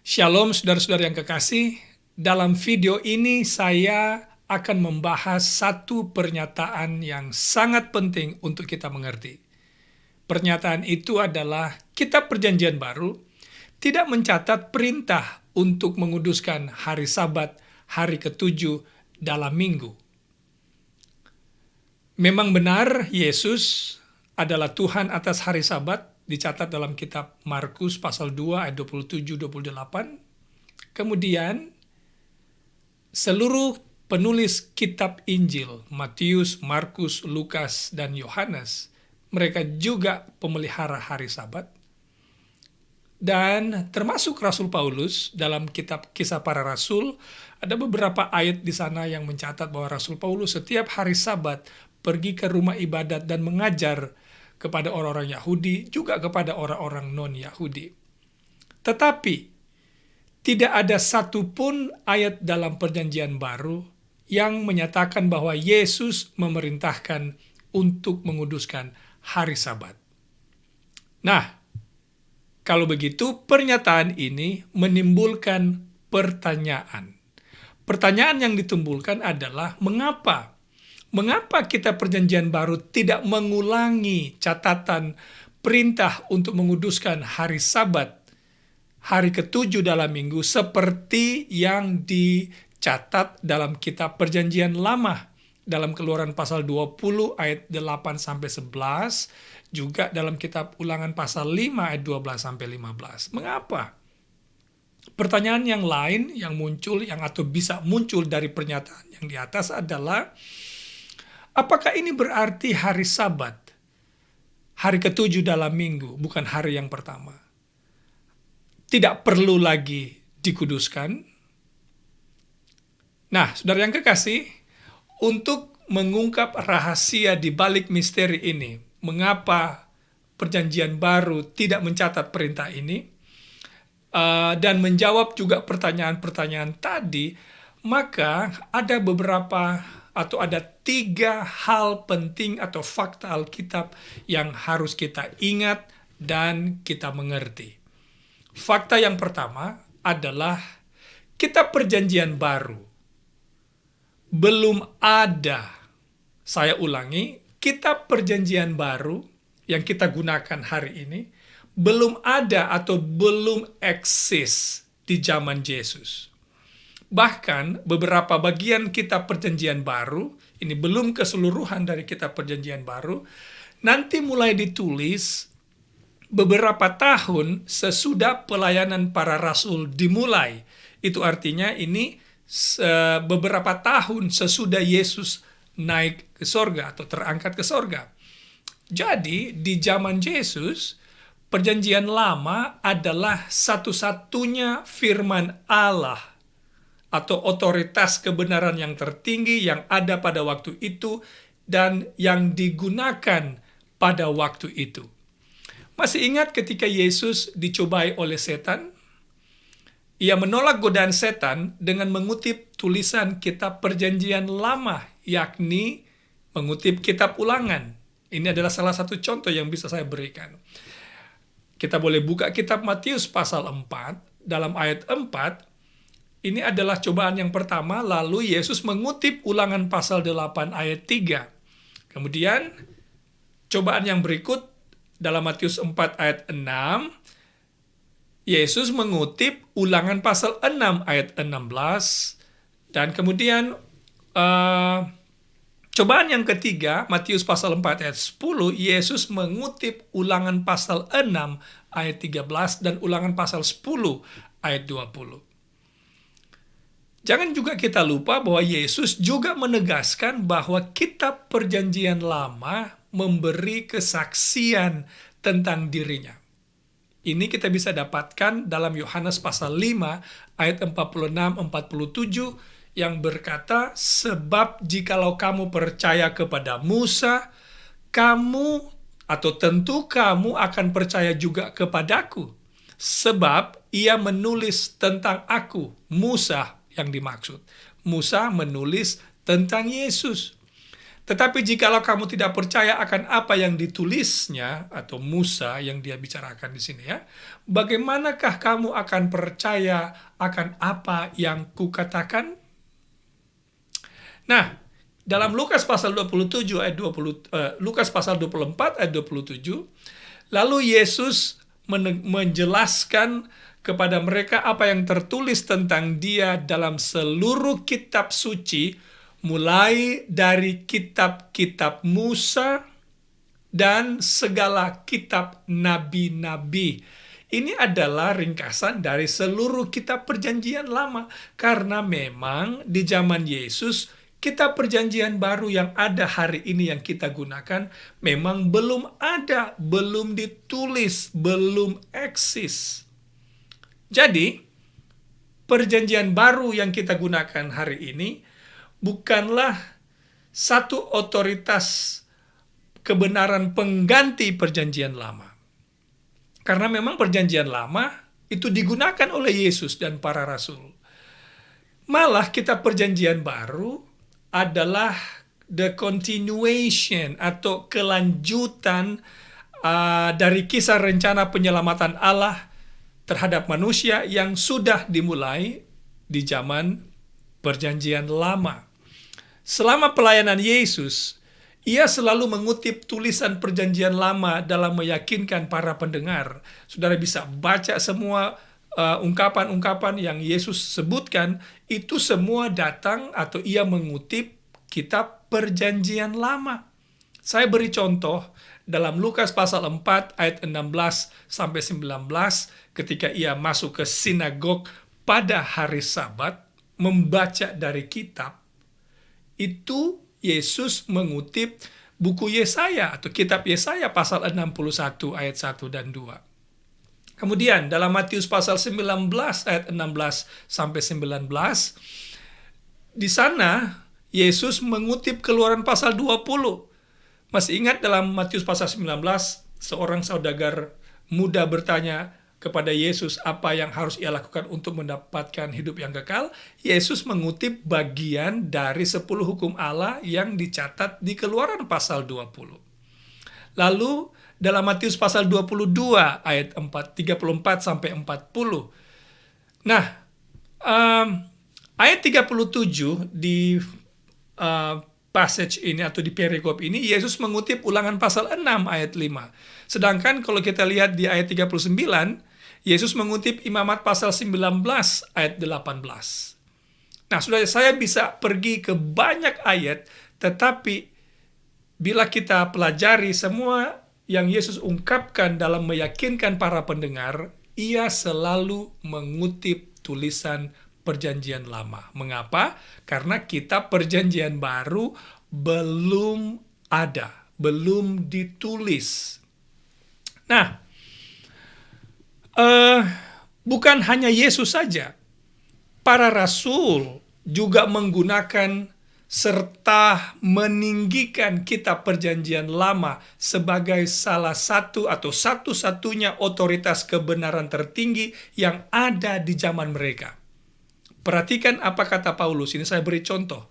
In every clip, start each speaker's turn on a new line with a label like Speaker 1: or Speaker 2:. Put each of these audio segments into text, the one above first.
Speaker 1: Shalom saudara-saudara yang kekasih, dalam video ini saya akan membahas satu pernyataan yang sangat penting untuk kita mengerti. Pernyataan itu adalah Kitab Perjanjian Baru tidak mencatat perintah untuk menguduskan hari Sabat, hari ketujuh dalam minggu. Memang benar Yesus adalah Tuhan atas hari Sabat, dicatat dalam kitab Markus pasal 2 ayat 27-28. Kemudian seluruh penulis kitab Injil, Matius, Markus, Lukas, dan Yohanes, mereka juga pemelihara hari Sabat. Dan termasuk Rasul Paulus dalam kitab Kisah Para Rasul, ada beberapa ayat di sana yang mencatat bahwa Rasul Paulus setiap hari Sabat pergi ke rumah ibadat dan mengajar kepada orang-orang Yahudi, juga kepada orang-orang non-Yahudi. Tetapi, tidak ada satupun ayat dalam Perjanjian Baru yang menyatakan bahwa Yesus memerintahkan untuk menguduskan hari Sabat. Nah, kalau begitu, pernyataan ini menimbulkan pertanyaan. Pertanyaan yang ditimbulkan adalah mengapa? Mengapa kita Perjanjian Baru tidak mengulangi catatan perintah untuk menguduskan hari Sabat, hari ketujuh dalam minggu, seperti yang dicatat dalam kitab Perjanjian Lama, dalam Keluaran pasal 20 ayat 8-11, juga dalam kitab Ulangan pasal 5 ayat 12-15. Mengapa? Pertanyaan yang lain yang muncul, atau bisa muncul dari pernyataan yang di atas adalah, apakah ini berarti hari Sabat, hari ketujuh dalam minggu, bukan hari yang pertama, tidak perlu lagi dikuduskan? Nah, saudara yang kekasih, untuk mengungkap rahasia di balik misteri ini, mengapa Perjanjian Baru tidak mencatat perintah ini, dan menjawab juga pertanyaan-pertanyaan tadi, maka ada beberapa atau ada 3 hal penting atau fakta Alkitab yang harus kita ingat dan kita mengerti. Fakta yang pertama adalah kitab Perjanjian Baru belum ada, saya ulangi, kitab Perjanjian Baru yang kita gunakan hari ini belum ada atau belum eksis di zaman Yesus. Bahkan beberapa bagian kitab Perjanjian Baru, ini belum keseluruhan dari kitab Perjanjian Baru, nanti mulai ditulis beberapa tahun sesudah pelayanan para rasul dimulai. Itu artinya ini beberapa tahun sesudah Yesus naik ke sorga atau terangkat ke sorga. Jadi di zaman Yesus, Perjanjian Lama adalah satu-satunya firman Allah atau otoritas kebenaran yang tertinggi yang ada pada waktu itu dan yang digunakan pada waktu itu. Masih ingat ketika Yesus dicobai oleh setan? Ia menolak godaan setan dengan mengutip tulisan kitab Perjanjian Lama, yakni mengutip kitab Ulangan. Ini adalah salah satu contoh yang bisa saya berikan. Kita boleh buka kitab Matius pasal 4, dalam ayat 4, ini adalah cobaan yang pertama, lalu Yesus mengutip Ulangan pasal 8 ayat 3. Kemudian, cobaan yang berikut dalam Matius 4 ayat 6, Yesus mengutip Ulangan pasal 6 ayat 16, dan kemudian cobaan yang ketiga, Matius pasal 4 ayat 10, Yesus mengutip Ulangan pasal 6 ayat 13 dan Ulangan pasal 10 ayat 20. Jangan juga kita lupa bahwa Yesus juga menegaskan bahwa kitab Perjanjian Lama memberi kesaksian tentang dirinya. Ini kita bisa dapatkan dalam Yohanes pasal 5 ayat 46-47 yang berkata, sebab jikalau kamu percaya kepada Musa, kamu atau tentu kamu akan percaya juga kepadaku. Sebab ia menulis tentang aku, Musa yang dimaksud. Musa menulis tentang Yesus. Tetapi jikalau kamu tidak percaya akan apa yang ditulisnya, atau Musa yang dia bicarakan di sini ya, bagaimanakah kamu akan percaya akan apa yang kukatakan? Nah, dalam Lukas pasal 27 ayat 20, Lukas pasal 24 ayat 27, lalu Yesus menjelaskan kepada mereka apa yang tertulis tentang dia dalam seluruh kitab suci, mulai dari kitab-kitab Musa dan segala kitab nabi-nabi. Ini adalah ringkasan dari seluruh kitab Perjanjian Lama, karena memang di zaman Yesus kitab Perjanjian Baru yang ada hari ini yang kita gunakan memang belum ada, belum ditulis, belum eksis. Jadi, Perjanjian Baru yang kita gunakan hari ini bukanlah satu otoritas kebenaran pengganti Perjanjian Lama. Karena memang Perjanjian Lama itu digunakan oleh Yesus dan para rasul. Malah kitab Perjanjian Baru adalah the continuation atau kelanjutan dari kisah rencana penyelamatan Allah terhadap manusia yang sudah dimulai di zaman Perjanjian Lama. Selama pelayanan Yesus, ia selalu mengutip tulisan Perjanjian Lama dalam meyakinkan para pendengar. Saudara bisa baca semua ungkapan-ungkapan yang Yesus sebutkan, itu semua datang atau ia mengutip kitab Perjanjian Lama. Saya beri contoh dalam Lukas pasal 4 ayat 16 sampai 19, ketika ia masuk ke sinagog pada hari Sabat membaca dari kitab, itu Yesus mengutip buku Yesaya atau kitab Yesaya pasal 61 ayat 1 dan 2. Kemudian dalam Matius pasal 19 ayat 16 sampai 19, di sana Yesus mengutip Keluaran pasal 20. Masih ingat dalam Matius pasal 19, seorang saudagar muda bertanya kepada Yesus apa yang harus ia lakukan untuk mendapatkan hidup yang kekal. Yesus mengutip bagian dari 10 hukum Allah yang dicatat di Keluaran pasal 20. Lalu dalam Matius pasal 22 ayat 34 sampai 40. Nah, ayat 37 di passage ini atau di perikop ini, Yesus mengutip Ulangan pasal 6 ayat 5. Sedangkan kalau kita lihat di ayat 39, Yesus mengutip Imamat pasal 19 ayat 18. Nah, saudara, saya bisa pergi ke banyak ayat, tetapi bila kita pelajari semua yang Yesus ungkapkan dalam meyakinkan para pendengar, ia selalu mengutip tulisan Perjanjian Lama. Mengapa? Karena kitab Perjanjian Baru belum ada, belum ditulis. Nah, bukan hanya Yesus saja, para rasul juga menggunakan serta meninggikan kitab Perjanjian Lama sebagai salah satu atau satu-satunya otoritas kebenaran tertinggi yang ada di zaman mereka. Perhatikan apa kata Paulus, ini saya beri contoh.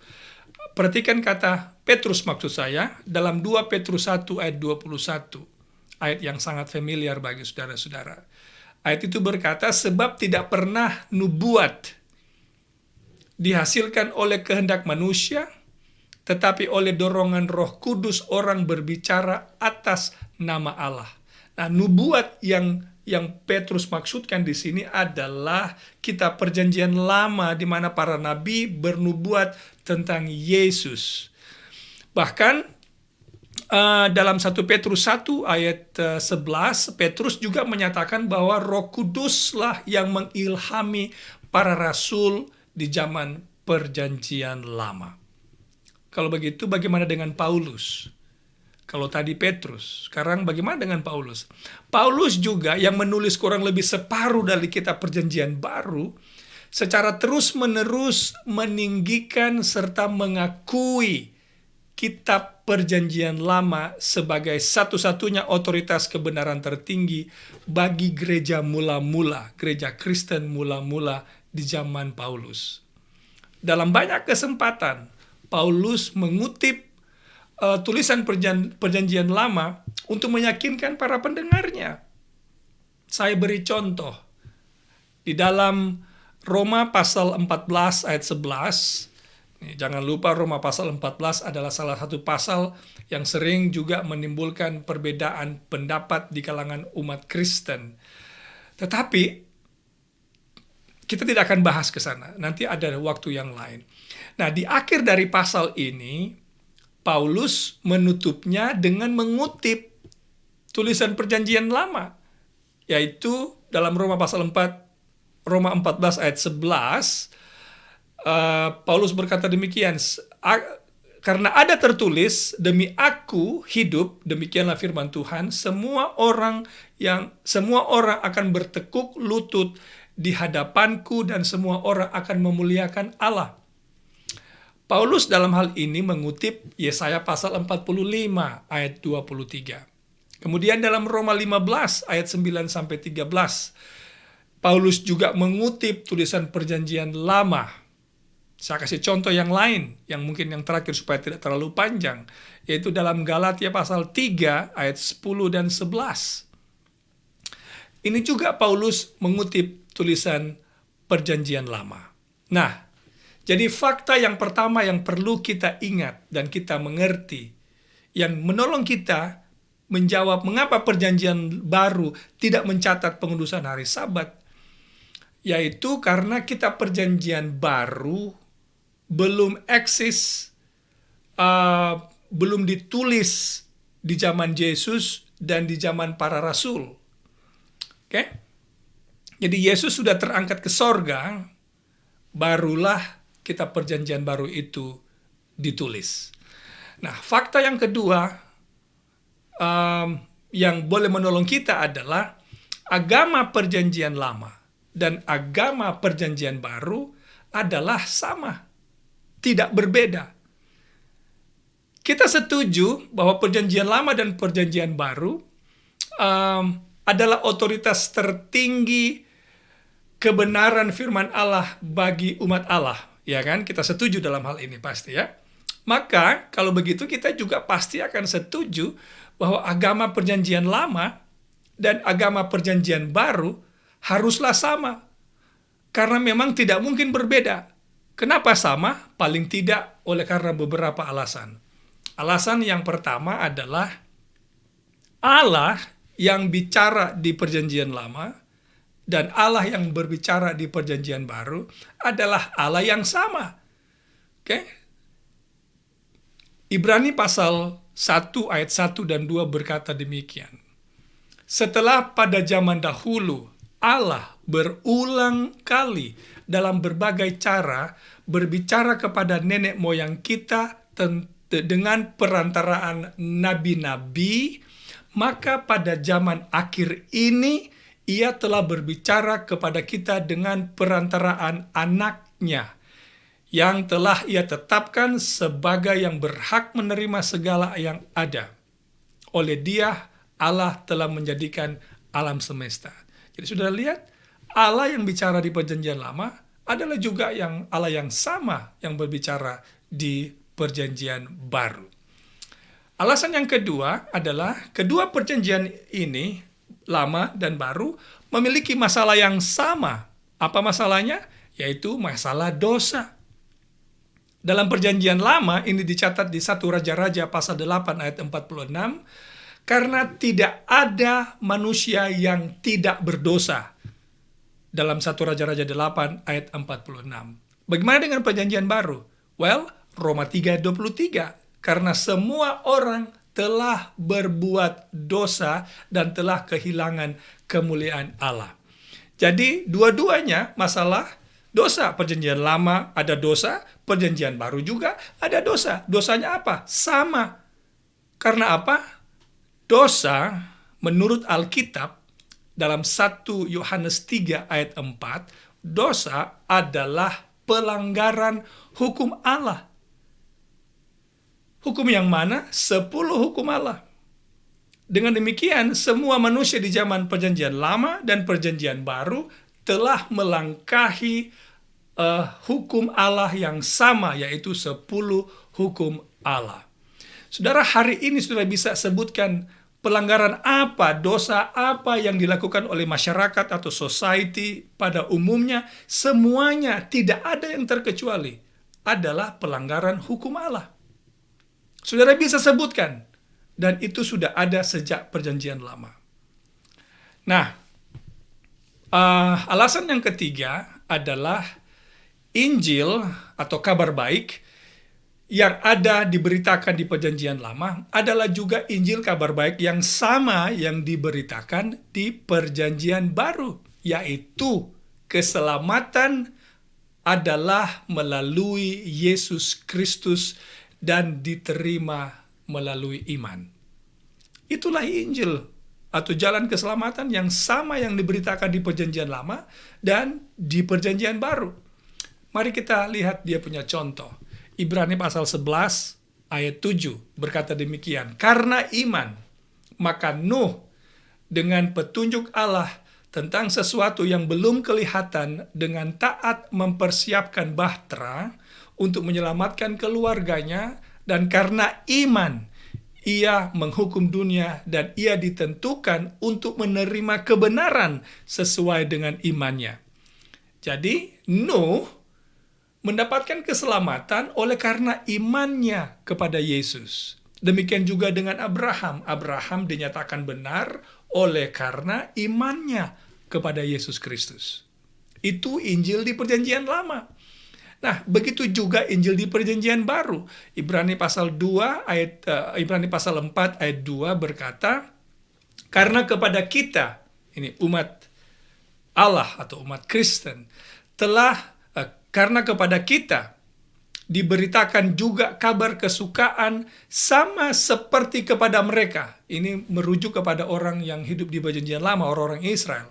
Speaker 1: Perhatikan kata Petrus maksud saya, dalam 2 Petrus 1 ayat 21, ayat yang sangat familiar bagi saudara-saudara. Ayat itu berkata, sebab tidak pernah nubuat dihasilkan oleh kehendak manusia, tetapi oleh dorongan Roh Kudus orang berbicara atas nama Allah. Nah, nubuat yang Petrus maksudkan di sini adalah kitab Perjanjian Lama di mana para nabi bernubuat tentang Yesus. Bahkan dalam 1 Petrus 1 ayat 11, Petrus juga menyatakan bahwa Roh Kuduslah yang mengilhami para rasul di zaman Perjanjian Lama. Kalau begitu, bagaimana dengan Paulus? Kalau tadi Petrus, sekarang bagaimana dengan Paulus? Paulus juga yang menulis kurang lebih separuh dari kitab Perjanjian Baru, secara terus-menerus meninggikan serta mengakui kitab Perjanjian Lama sebagai satu-satunya otoritas kebenaran tertinggi bagi gereja mula-mula, gereja Kristen mula-mula di zaman Paulus. Dalam banyak kesempatan, Paulus mengutip tulisan perjanjian lama untuk meyakinkan para pendengarnya. Saya beri contoh. Di dalam Roma pasal 14 ayat 11, jangan lupa Roma pasal 14 adalah salah satu pasal yang sering juga menimbulkan perbedaan pendapat di kalangan umat Kristen. Tetapi kita tidak akan bahas ke sana. Nanti ada waktu yang lain. Nah, di akhir dari pasal ini, Paulus menutupnya dengan mengutip tulisan perjanjian lama, yaitu dalam Roma pasal 4, Roma 14 ayat 11, Paulus berkata demikian, karena ada tertulis, demi aku hidup, demikianlah firman Tuhan, semua orang akan bertekuk lutut di hadapanku dan semua orang akan memuliakan Allah. Paulus dalam hal ini mengutip Yesaya pasal 45 ayat 23. Kemudian dalam Roma 15 ayat 9 sampai 13, Paulus juga mengutip tulisan perjanjian lama. Saya kasih contoh yang lain, yang mungkin yang terakhir supaya tidak terlalu panjang, yaitu dalam Galatia pasal 3 ayat 10 dan 11. Ini juga Paulus mengutip tulisan perjanjian lama. Nah, jadi fakta yang pertama yang perlu kita ingat dan kita mengerti, yang menolong kita menjawab mengapa perjanjian baru tidak mencatat pengudusan hari Sabat, yaitu karena kita perjanjian baru belum eksis, belum ditulis di zaman Yesus dan di zaman para rasul. Oke? Jadi Yesus sudah terangkat ke sorga, barulah kita perjanjian baru itu ditulis. Nah, fakta yang kedua yang boleh menolong kita adalah agama perjanjian lama dan agama perjanjian baru adalah sama, tidak berbeda. Kita setuju bahwa perjanjian lama dan perjanjian baru adalah otoritas tertinggi kebenaran firman Allah bagi umat Allah, ya kan? Kita setuju dalam hal ini pasti ya. Maka kalau begitu kita juga pasti akan setuju bahwa agama perjanjian lama dan agama perjanjian baru haruslah sama. Karena memang tidak mungkin berbeda. Kenapa sama? Paling tidak oleh karena beberapa alasan. Alasan yang pertama adalah Allah yang bicara di perjanjian lama dan Allah yang berbicara di perjanjian baru adalah Allah yang sama. Oke? Ibrani pasal 1 ayat 1 dan 2 berkata demikian. Setelah pada zaman dahulu Allah berulang kali dalam berbagai cara berbicara kepada nenek moyang kita dengan perantaraan nabi-nabi, maka pada zaman akhir ini Ia telah berbicara kepada kita dengan perantaraan anaknya yang telah Ia tetapkan sebagai yang berhak menerima segala yang ada. Oleh Dia Allah telah menjadikan alam semesta. Jadi sudah lihat, Allah yang bicara di perjanjian lama adalah juga yang Allah yang sama yang berbicara di perjanjian baru. Alasan yang kedua adalah kedua perjanjian ini, lama dan baru, memiliki masalah yang sama. Apa masalahnya? Yaitu masalah dosa. Dalam perjanjian lama ini dicatat di 1 Raja-Raja pasal 8 ayat 46, karena tidak ada manusia yang tidak berdosa. Dalam 1 Raja-Raja 8 ayat 46. Bagaimana dengan perjanjian baru? Well, Roma 3:23. Karena semua orang telah berbuat dosa dan telah kehilangan kemuliaan Allah. Jadi dua-duanya masalah dosa. Perjanjian lama ada dosa, perjanjian baru juga ada dosa. Dosanya apa? Sama. Karena apa? Dosa menurut Alkitab dalam 1 Yohanes 3 ayat 4, dosa adalah pelanggaran hukum Allah. Hukum yang mana? 10 hukum Allah. Dengan demikian, semua manusia di zaman perjanjian lama dan perjanjian baru telah melangkahi hukum Allah yang sama, yaitu 10 hukum Allah. Saudara, hari ini saudara bisa sebutkan pelanggaran apa, dosa apa yang dilakukan oleh masyarakat atau society pada umumnya, semuanya tidak ada yang terkecuali adalah pelanggaran hukum Allah. Saudara bisa sebutkan, dan itu sudah ada sejak perjanjian lama. Nah, alasan yang ketiga adalah Injil atau kabar baik yang ada diberitakan di perjanjian lama adalah juga Injil kabar baik yang sama yang diberitakan di perjanjian baru, yaitu keselamatan adalah melalui Yesus Kristus dan diterima melalui iman. Itulah Injil atau jalan keselamatan yang sama yang diberitakan di perjanjian lama dan di perjanjian baru. Mari kita lihat dia punya contoh. Ibrani pasal 11 ayat 7 berkata demikian, karena iman, maka Nuh dengan petunjuk Allah tentang sesuatu yang belum kelihatan dengan taat mempersiapkan bahtera untuk menyelamatkan keluarganya, dan karena iman ia menghukum dunia dan ia ditentukan untuk menerima kebenaran sesuai dengan imannya. Jadi Nuh mendapatkan keselamatan oleh karena imannya kepada Yesus. Demikian juga dengan Abraham. Abraham dinyatakan benar oleh karena imannya kepada Yesus Kristus. Itu Injil di perjanjian lama. Nah, begitu juga Injil di perjanjian baru. Ibrani pasal 4 ayat 2 berkata, karena kepada kita, ini umat Allah atau umat Kristen, karena kepada kita diberitakan juga kabar kesukaan sama seperti kepada mereka. Ini merujuk kepada orang yang hidup di perjanjian lama, orang-orang Israel.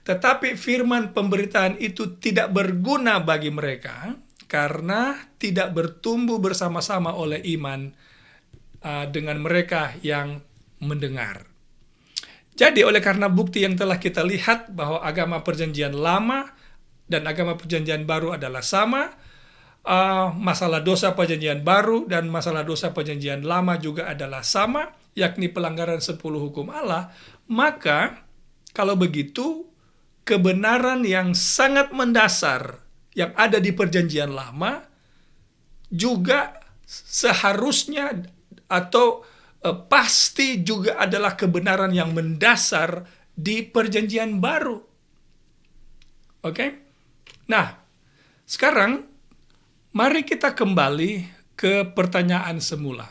Speaker 1: Tetapi firman pemberitaan itu tidak berguna bagi mereka karena tidak bertumbuh bersama-sama oleh iman dengan mereka yang mendengar. Jadi oleh karena bukti yang telah kita lihat bahwa agama perjanjian lama dan agama perjanjian baru adalah sama, masalah dosa perjanjian baru dan masalah dosa perjanjian lama juga adalah sama, yakni pelanggaran 10 hukum Allah, maka kalau begitu kebenaran yang sangat mendasar yang ada di perjanjian lama juga seharusnya atau pasti juga adalah kebenaran yang mendasar di perjanjian baru. Oke? Nah, sekarang mari kita kembali ke pertanyaan semula,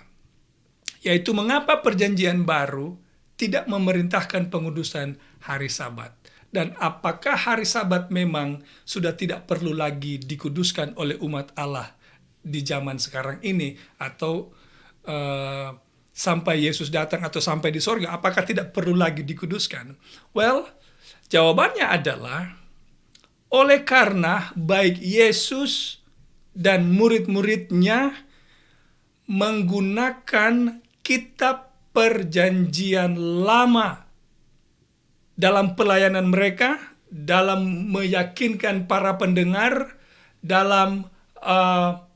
Speaker 1: yaitu mengapa perjanjian baru tidak memerintahkan pengudusan hari Sabat? Dan apakah hari Sabat memang sudah tidak perlu lagi dikuduskan oleh umat Allah di zaman sekarang ini? Atau sampai Yesus datang atau sampai di sorga, apakah tidak perlu lagi dikuduskan? Well, jawabannya adalah oleh karena baik Yesus dan murid-muridnya menggunakan kitab perjanjian lama dalam pelayanan mereka, dalam meyakinkan para pendengar, dalam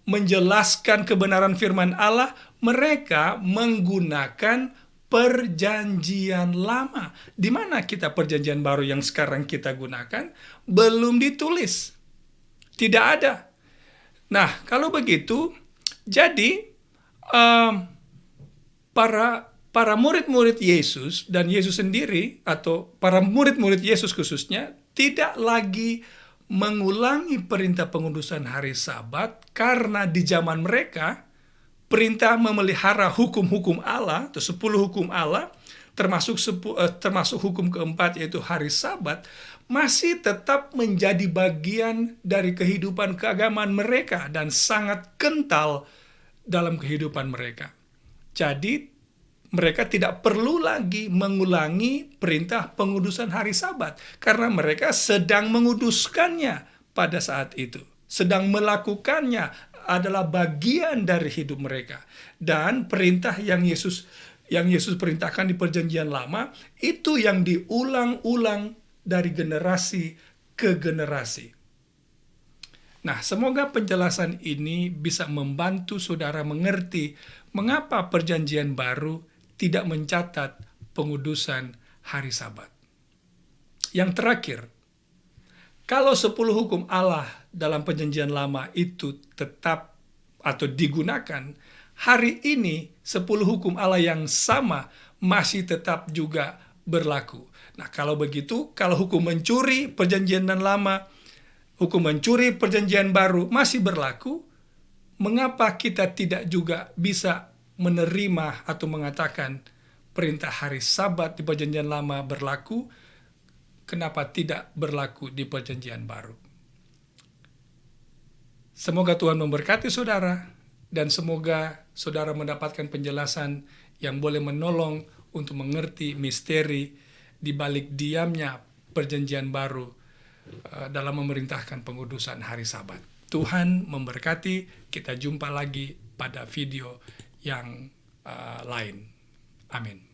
Speaker 1: menjelaskan kebenaran firman Allah, mereka menggunakan perjanjian lama. Di mana kitab perjanjian baru yang sekarang kita gunakan? Belum ditulis. Tidak ada. Nah, kalau begitu, jadi para murid-murid Yesus dan Yesus sendiri, atau para murid-murid Yesus khususnya, tidak lagi mengulangi perintah pengudusan hari Sabat, karena di zaman mereka perintah memelihara hukum-hukum Allah, atau 10 hukum Allah, termasuk hukum keempat yaitu hari Sabat, masih tetap menjadi bagian dari kehidupan keagamaan mereka dan sangat kental dalam kehidupan mereka. Jadi mereka tidak perlu lagi mengulangi perintah pengudusan hari Sabat karena mereka sedang menguduskannya pada saat itu, sedang melakukannya, adalah bagian dari hidup mereka. Dan perintah yang Yesus perintahkan di perjanjian lama itu yang diulang-ulang dari generasi ke generasi. Nah, semoga penjelasan ini bisa membantu saudara mengerti Mengapa perjanjian baru tidak mencatat pengudusan hari Sabat? Yang terakhir, kalau 10 hukum Allah dalam perjanjian lama itu tetap atau digunakan, hari ini 10 hukum Allah yang sama masih tetap juga berlaku. Nah, kalau begitu, kalau hukum mencuri perjanjian dan lama, hukum mencuri perjanjian baru masih berlaku, mengapa kita tidak juga bisa menerima atau mengatakan perintah hari Sabat di perjanjian lama berlaku, kenapa tidak berlaku di perjanjian baru? Semoga Tuhan memberkati saudara, dan semoga saudara mendapatkan penjelasan yang boleh menolong untuk mengerti misteri di balik diamnya perjanjian baru dalam memerintahkan pengudusan hari Sabat. Tuhan memberkati, kita jumpa lagi pada video yang lain. Amin.